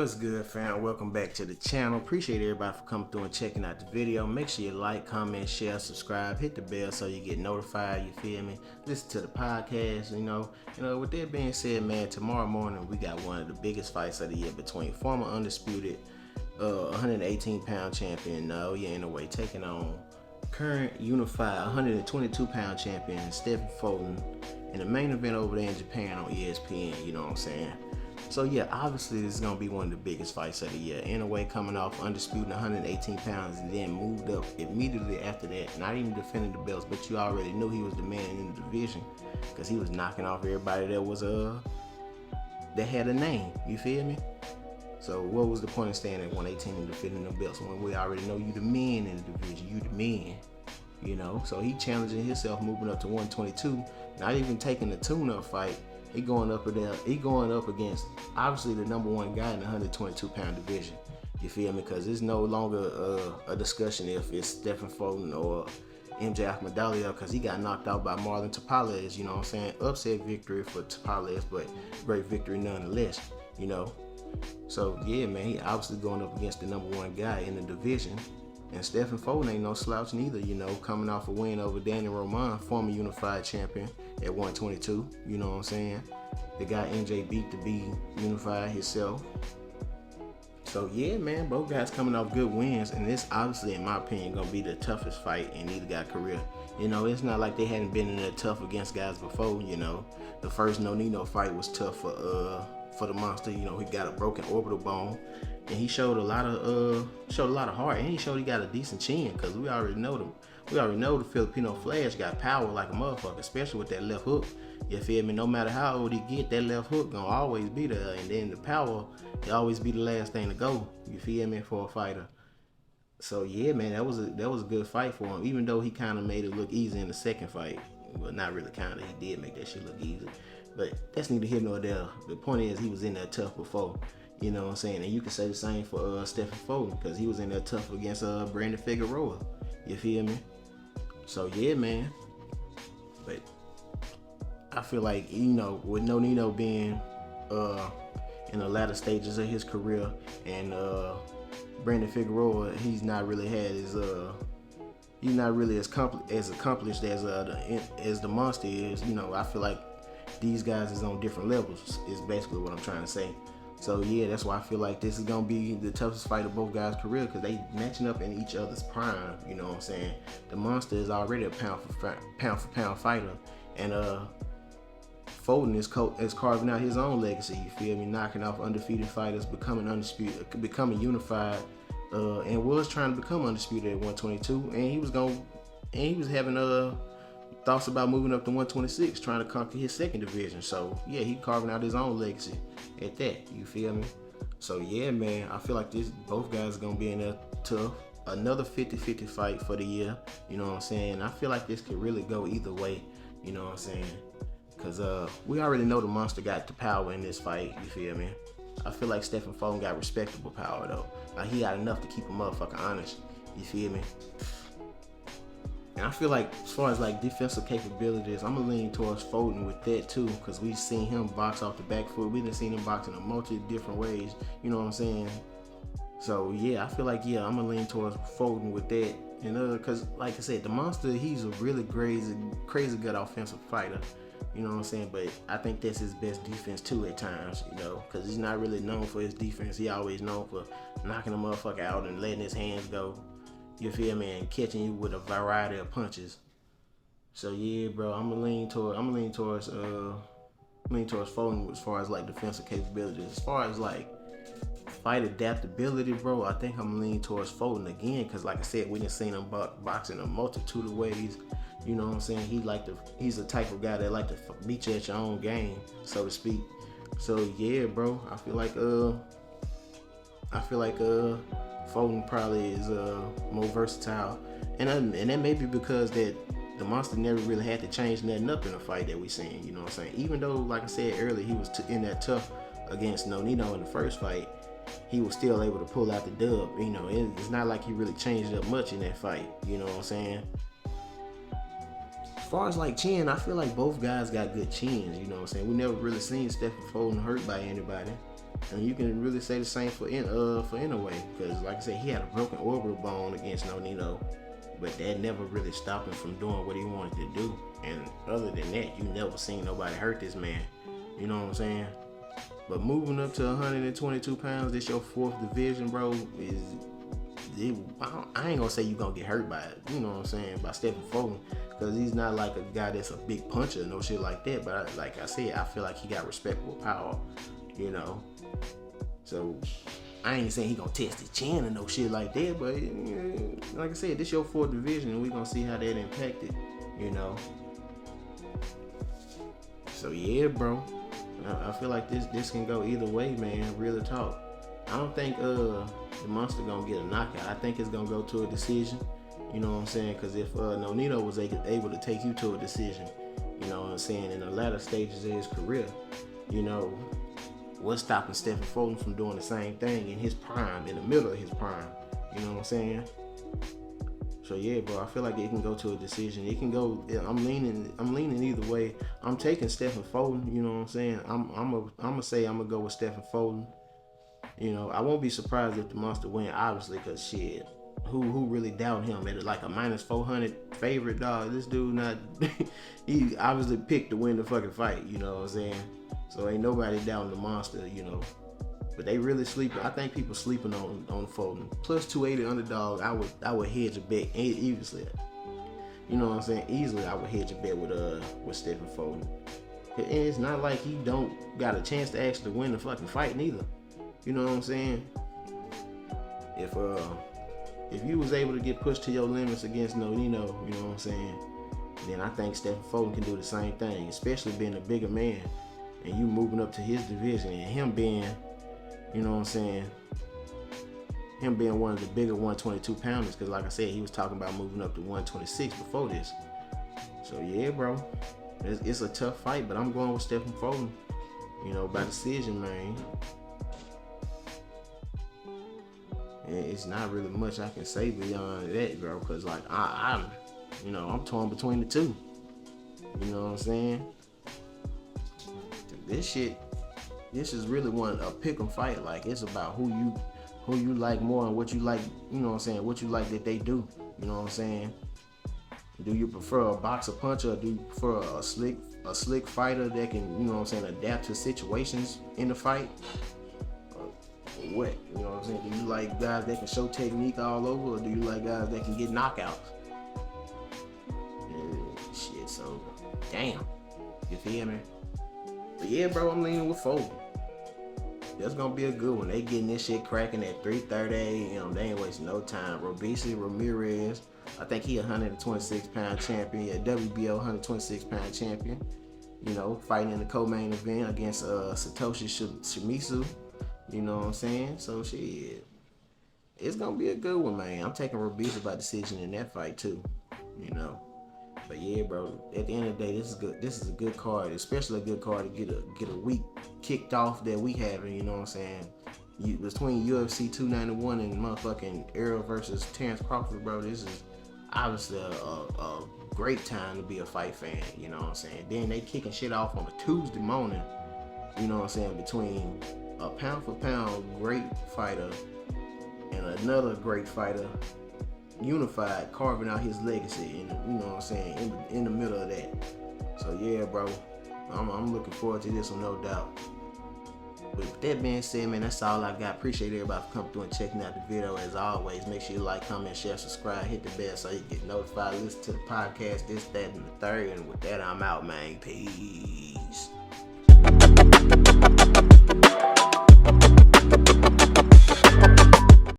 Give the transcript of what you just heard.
What's good, fam? Welcome back to the channel. Appreciate everybody for coming through and checking out the video. Make sure you like, comment, share, subscribe, hit the bell so you get notified, you feel me? Listen to the podcast, you know. With that being said, man, tomorrow morning we got one of the biggest fights of the year between former Undisputed 118-pound champion Naoya Inoue taking on current unified 122-pound champion Stephen Fulton in the main event over there in Japan on ESPN, you know what I'm saying? So yeah, obviously this is going to be one of the biggest fights of the year. Inoue coming off undisputed 118 pounds and then moved up immediately after that, not even defending the belts, but you already knew he was the man in the division because he was knocking off everybody that had a name, you feel me? So what was the point of staying at 118 and defending the belts when we already know you the man in the division, you the man, you know? So he challenging himself moving up to 122, not even taking the tune-up fight. He going up against obviously the number one guy in the 122-pound division. You feel me? Because it's no longer a discussion if it's Stephen Fulton or MJ Ahmadallah, because he got knocked out by Marlon Tapales. You know what I'm saying? Upset victory for Tapales, but great victory nonetheless. You know. So yeah, man, he obviously going up against the number one guy in the division. And Stephen Fulton ain't no slouch neither, you know, coming off a win over Daniel Roman, former unified champion at 122, you know what I'm saying? The guy NJ beat to be unified himself. So yeah, man, both guys coming off good wins, and this obviously, in my opinion, gonna be the toughest fight in either guy's career. You know, it's not like they hadn't been in that tough against guys before, you know. The first No fight was tough for the monster, you know, he got a broken orbital bone. And he showed a lot of heart, and he showed he got a decent chin, because we already know them. We already know the Filipino Flash got power like a motherfucker, especially with that left hook. You feel me? No matter how old he get, that left hook gonna always be there, and then the power, it always be the last thing to go. You feel me? For a fighter. So yeah, man, that was a good fight for him. Even though he kind of made it look easy in the second fight, well, not really kind of. He did make that shit look easy, but that's neither here nor there. The point is, he was in there tough before. You know what I'm saying? And you can say the same for Stephen Fulton, because he was in there tough against Brandon Figueroa. You feel me? So yeah, man. But I feel like, you know, with No being in the latter stages of his career, and Brandon Figueroa, he's not really as accomplished as the monster is. You know, I feel like these guys is on different levels, is basically what I'm trying to say. So yeah, that's why I feel like this is gonna be the toughest fight of both guys' career, because they matching up in each other's prime. You know what I'm saying? The monster is already a pound for pound fighter, and Fulton is carving out his own legacy. You feel me? Knocking off undefeated fighters, becoming undisputed, becoming unified, and was trying to become undisputed at 122, and he was having thoughts about moving up to 126, trying to conquer his second division. So yeah, he carving out his own legacy at that. You feel me? So yeah, man, I feel like both guys are gonna be in there tough. Another 50-50 fight for the year. You know what I'm saying? I feel like this could really go either way. You know what I'm saying? Cause we already know the monster got the power in this fight. You feel me? I feel like Stephen Fulton got respectable power though. Like, he got enough to keep a motherfucker honest. You feel me? And I feel like, as far as like defensive capabilities, I'm gonna lean towards Fulton with that too, because we've seen him box off the back foot. We've seen him box in a multi different ways. You know what I'm saying? So yeah, I feel like, yeah, I'm gonna lean towards Fulton with that. And because like I said, the monster, he's a really crazy good offensive fighter. You know what I'm saying? But I think that's his best defense too at times, you know, because he's not really known for his defense. He always known for knocking a motherfucker out and letting his hands go. You feel me? And catching you with a variety of punches. So yeah, bro, I'm gonna lean towards Fulton as far as like defensive capabilities. As far as like fight adaptability, bro, I think I'm gonna lean towards Fulton again, because like I said, we done seen him box in a multitude of ways. You know what I'm saying? He's the type of guy that like to beat you at your own game, so to speak. So yeah, bro, I feel like Fulton probably is more versatile, and that may be because that the monster never really had to change nothing up in a fight that we seen. You know what I'm saying? Even though, like I said earlier, he was in that tough against No in the first fight, he was still able to pull out the dub. You know, it's not like he really changed up much in that fight. You know what I'm saying? As far as like chin, I feel like both guys got good chins. You know what I'm saying? We never really seen Stephen Fulton hurt by anybody. And you can really say the same for Inoue, because like I said, he had a broken orbital bone against Nonino, but that never really stopped him from doing what he wanted to do. And other than that, you never seen nobody hurt this man. You know what I'm saying? But moving up to 122 pounds, this your fourth division, bro. I ain't gonna say you gonna get hurt by it. You know what I'm saying? By Stephen Fulton, because he's not like a guy that's a big puncher, no shit like that. But like I said, I feel like he got respectable power. You know. So I ain't saying he gonna test his chin or no shit like that, but like I said, this your fourth division, and we gonna see how that impacted, you know. So yeah, bro, I feel like this can go either way, man. Real talk. I don't think the Monster gonna get a knockout. I think it's gonna go to a decision. You know what I'm saying? Because if Nonino was able to take you to a decision, you know what I'm saying, in the latter stages of his career, you know, what's stopping Stephen Fulton from doing the same thing in his prime, in the middle of his prime? You know what I'm saying? So yeah, bro, I feel like it can go to a decision. It can go. I'm leaning either way. I'm taking Stephen Fulton. You know what I'm saying? I'm gonna go with Stephen Fulton. You know, I won't be surprised if the Monster win, obviously, cause shit, who really doubted him at like a -400 favorite, dog? This dude not. He obviously picked to win the fucking fight. You know what I'm saying? So ain't nobody doubting the Monster, you know. But they really sleeping. I think people sleeping on Fulton. Plus 280 underdog. I would hedge a bet easily. You know what I'm saying? Easily, I would hedge a bet with Stephen Fulton. And it's not like he don't got a chance to actually win the fucking fight neither. You know what I'm saying? If you was able to get pushed to your limits against Nonino, you know what I'm saying, then I think Stephen Fulton can do the same thing, especially being a bigger man. And you moving up to his division, and him being, you know what I'm saying, him being one of the bigger 122 pounders, because like I said, he was talking about moving up to 126 before this. So yeah, bro, it's a tough fight, but I'm going with Stephen Fulton, you know, by decision, man. And it's not really much I can say beyond that, bro, because like I'm torn between the two. You know what I'm saying? This is really a pick 'em fight. Like, it's about who you like more and what you like, you know what I'm saying, what you like that they do. You know what I'm saying? Do you prefer a boxer puncher, or do you prefer a slick fighter that can, you know what I'm saying, adapt to situations in the fight? What? You know what I'm saying? Do you like guys that can show technique all over, or do you like guys that can get knockouts? Shit, so damn. You feel me? But yeah, bro, I'm leaning with Fulton. That's gonna be a good one. They getting this shit cracking at 3:30 a.m. They ain't wasting no time. Robeisy Ramirez, I think he 126 pound champion, yeah, WBO 126 pound champion. You know, fighting in the co-main event against Satoshi Shimizu. You know what I'm saying? So shit, it's gonna be a good one, man. I'm taking Robeisy by decision in that fight too. You know. But yeah, bro, at the end of the day, this is good. This is a good card, especially a good card to get a week kicked off that we having, you know what I'm saying? Between UFC 291 and motherfucking Errol versus Terrence Crawford, bro, this is obviously a great time to be a fight fan, you know what I'm saying? Then they kicking shit off on a Tuesday morning, you know what I'm saying, between a pound for pound great fighter and another great fighter, unified, carving out his legacy, and you know what I'm saying, in the middle of that. So yeah, bro, I'm looking forward to this one, no doubt. But with that being said, man, that's all I got. Appreciate everybody for coming through and checking out the video. As always, make sure you like, comment, share, subscribe, hit the bell so you get notified. Listen to the podcast, this, that, and the third. And with that, I'm out, man. Peace.